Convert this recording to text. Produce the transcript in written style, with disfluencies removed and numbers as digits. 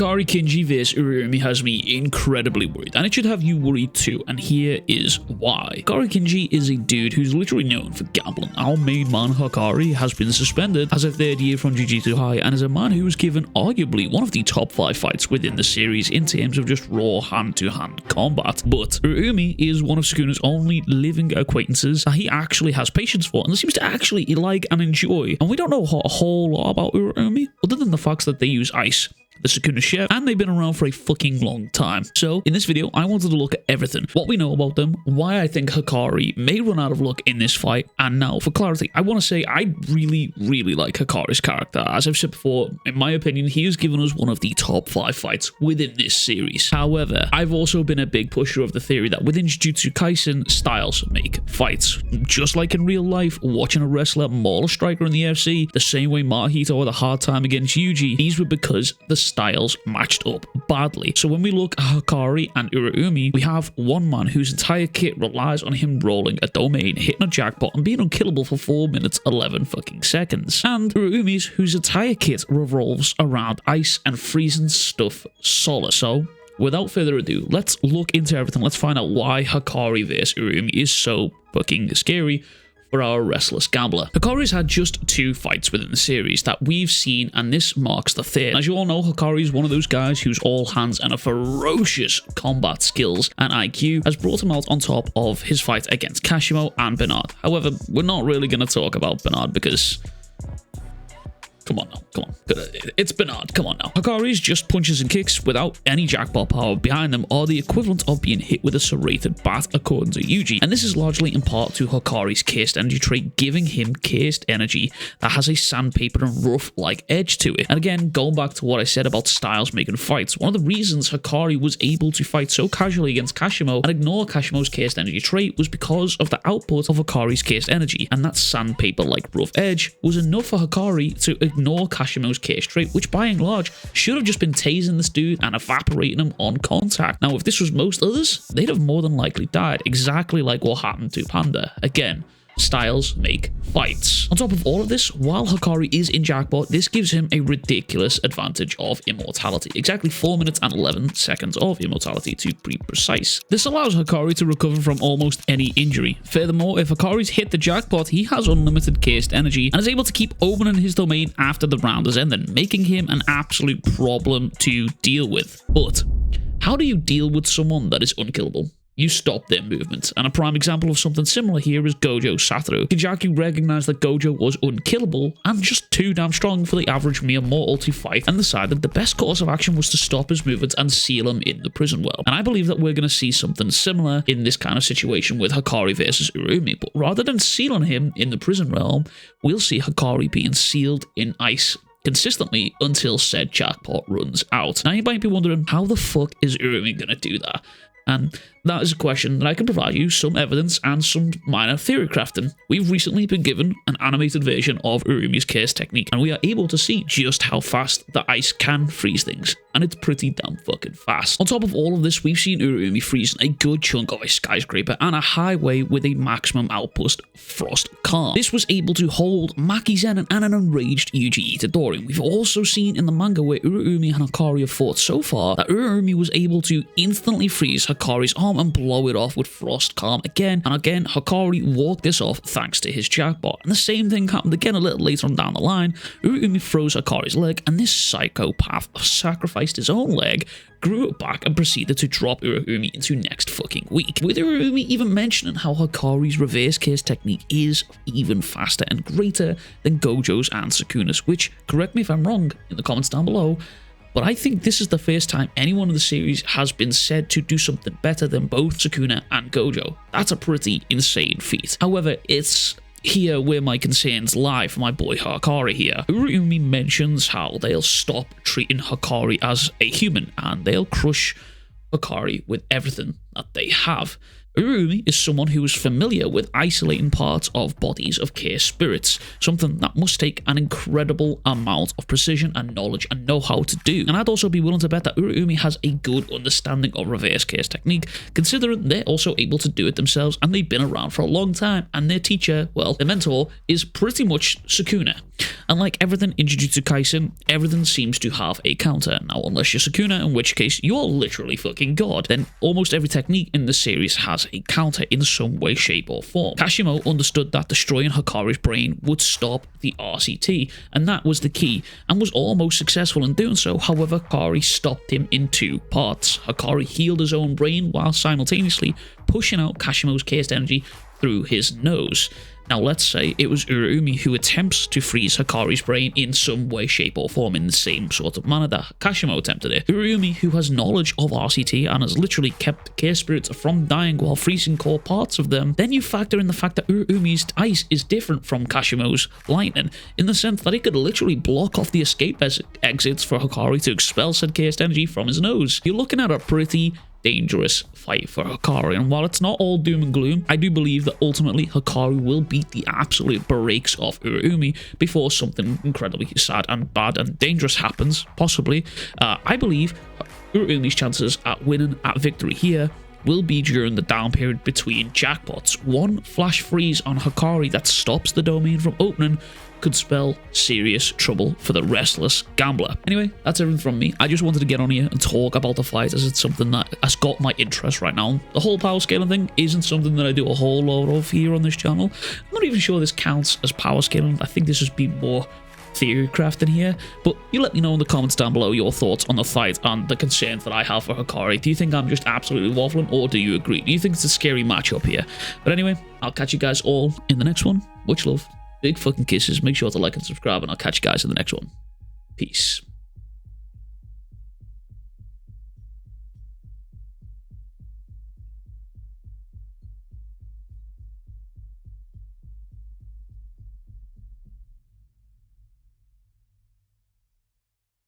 Hakari Kinji vs Uraume has me incredibly worried, and it should have you worried too, and here is why. Hakari Kinji is a dude who's literally known for gambling. Our main man Hakari has been suspended as a third year from Jujutsu Kaisen and is a man who was given arguably one of the top 5 fights within the series in terms of just raw hand-to-hand combat. But Uraume is one of Sukuna's only living acquaintances that he actually has patience for and seems to actually like and enjoy, and we don't know a whole lot about Uraume other than the facts that they use ice, the Sukuna chef, and they've been around for a fucking long time. So in this video, I wanted to look at everything, what we know about them, why I think Hakari may run out of luck in this fight, and now for clarity, I want to say I really like Hakari's character. As I've said before, in my opinion, he has given us one of the top 5 fights within this series. However, I've also been a big pusher of the theory that within Jujutsu Kaisen, styles make fights. Just like in real life, watching a wrestler maul a striker in the UFC, the same way Mahito had a hard time against Yuji, these were because the styles matched up badly. So when we look at Hakari and Uraume, we have one man whose entire kit relies on him rolling a domain, hitting a jackpot, and being unkillable for 4 minutes 11 fucking seconds. And Uraume's whose entire kit revolves around ice and freezing stuff solid. So without further ado, let's look into everything. Let's find out why Hakari vs Uraume is so fucking scary for our restless gambler. Hakari's had just 2 fights within the series that we've seen, and this marks the 3rd. As you all know, Hakari is one of those guys who's all hands and a ferocious combat skills and IQ has brought him out on top of his fight against Kashimo and Bernard. However, we're not really going to talk about Bernard because come on now, come on. It's Bernard, come on now. Hakari's just punches and kicks without any jackpot power behind them are the equivalent of being hit with a serrated bat, according to Yuji. And this is largely in part to Hakari's cursed energy trait, giving him cursed energy that has a sandpaper and rough-like edge to it. And again, going back to what I said about styles making fights, one of the reasons Hakari was able to fight so casually against Kashimo and ignore Kashimo's cursed energy trait was because of the output of Hakari's cursed energy. And that sandpaper-like rough edge was enough for Hakari to ignore Kashimo's case trait, which by and large should have just been tasing this dude and evaporating him on contact. Now, if this was most others, they'd have more than likely died, exactly like what happened to Panda. Again, styles make fights. On top of all of this, while Hakari is in jackpot, this gives him a ridiculous advantage of immortality. Exactly 4 minutes and 11 seconds of immortality to be precise. This allows Hakari to recover from almost any injury. Furthermore, if Hakari's hit the jackpot, he has unlimited cursed energy and is able to keep opening his domain after the round is ended, making him an absolute problem to deal with. But how do you deal with someone that is unkillable? You stop their movement, and a prime example of something similar here is Gojo Satoru. Kijaki recognized that Gojo was unkillable and just too damn strong for the average mere mortal to fight, and decided the best course of action was to stop his movements and seal him in the prison well. And I believe that we're going to see something similar in this kind of situation with Hakari versus Uraume, but rather than sealing him in the prison realm, we'll see Hakari being sealed in ice consistently until said jackpot runs out. Now you might be wondering, how the fuck is Uraume going to do that? And that is a question that I can provide you some evidence and some minor theory crafting. We've recently been given an animated version of Uraume's curse technique, and we are able to see just how fast the ice can freeze things, and it's pretty damn fucking fast. On top of all of this, we've seen Uraume freezing a good chunk of a skyscraper and a highway with a maximum outpost frost calm. This was able to hold Maki Zenin and an enraged Yuji Itadori. We've also seen in the manga where Uraume and Hakari have fought so far that Uraume was able to instantly freeze Hakari's arm and blow it off with frost calm again and again. Hakari walked this off thanks to his jackpot, and the same thing happened again a little later on down the line. Uraume froze Hakari's leg, and this psychopath sacrificed his own leg, grew it back, and proceeded to drop Uraume into next fucking week, with Uraume even mentioning how Hakari's reverse case technique is even faster and greater than Gojo's and Sukuna's, which, correct me if I'm wrong in the comments down below, but I think this is the first time anyone in the series has been said to do something better than both Sukuna and Gojo. That's a pretty insane feat. However, it's here where my concerns lie for my boy Hakari here. Uraume mentions how they'll stop treating Hakari as a human and they'll crush Hakari with everything that they have. Uraume is someone who is familiar with isolating parts of bodies of chaos spirits, something that must take an incredible amount of precision and knowledge and know-how to do. And I'd also be willing to bet that Uraume has a good understanding of reverse chaos technique, considering they're also able to do it themselves and they've been around for a long time, and their teacher, well, their mentor, is pretty much Sukuna. And like everything in Jujutsu Kaisen, everything seems to have a counter. Now, unless you're Sukuna, in which case you're literally fucking God, then almost every technique in the series has a counter in some way, shape, or form. Kashimo understood that destroying Hakari's brain would stop the RCT, and that was the key, and was almost successful in doing so. However, Hakari stopped him in 2 parts. Hakari healed his own brain while simultaneously pushing out Kashimo's chaos energy through his nose. Now, let's say it was Uraume who attempts to freeze Hakari's brain in some way, shape, or form in the same sort of manner that Kashimo attempted it. Uraume, who has knowledge of RCT and has literally kept chaos spirits from dying while freezing core parts of them. Then you factor in the fact that Uraume's ice is different from Kashimo's lightning, in the sense that it could literally block off the escape exits for Hakari to expel said chaos energy from his nose. You're looking at a pretty dangerous fight for Hakari, and while it's not all doom and gloom, I do believe that ultimately Hakari will beat the absolute brakes off Uraume before something incredibly sad and bad and dangerous happens, possibly. I believe Uraume's chances at winning at victory here will be during the down period between jackpots. One flash freeze on Hakari that stops the domain from opening could spell serious trouble for the restless gambler. Anyway, that's everything from me. I just wanted to get on here and talk about the fight, as it's something that has got my interest right now. The whole power scaling thing isn't something that I do a whole lot of here on this channel. I'm not even sure this counts as power scaling. I think this would be more theory crafting here, but you let me know in the comments down below your thoughts on the fight and the concerns that I have for Hakari. Do you think I'm just absolutely waffling, or do you agree? Do you think it's a scary matchup here? But anyway, I'll catch you guys all in the next one. Much love. Big fucking kisses. Make sure to like and subscribe, and I'll catch you guys in the next one. Peace.